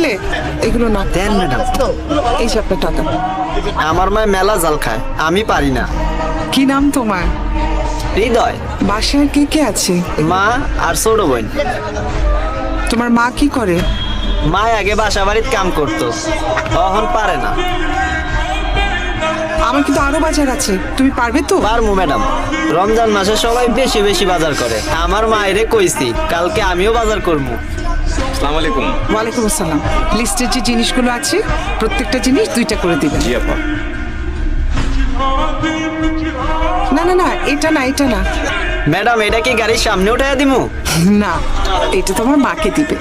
দিলে এগুলো না। দেন ম্যাডাম। এই যে আপনার টাকা। আমার মায় মেলা জাল খায়, আমি পারি না। কি নাম তোমার? হৃদয়। বাসায় কে কে আছে? মা আর ছোট বোন। তোমার মা কি করে? মা আগে বাসা বাড়িতে কাম করতো, এখন পারে না। আমার কিন্তু আরো বাজার আছে, তুমি পারবে তো? পারমু ম্যাডাম, রমজান মাসে সবাই বেশি বেশি বাজার করে। আমার মায়েরে কইছি কালকে আমিও বাজার করবো। আসসালামু আলাইকুম। ওয়ালাইকুম আসসালাম। লিস্টের যে জিনিসগুলো আছে প্রত্যেকটা জিনিস 2টা করে দিবেন। জি আপা। না না না, এটা না, এটা না। ম্যাডাম এটা কি গাড়ির সামনে উঠাইয়া দিমু? না, এটা তোমার মাকে দিবে।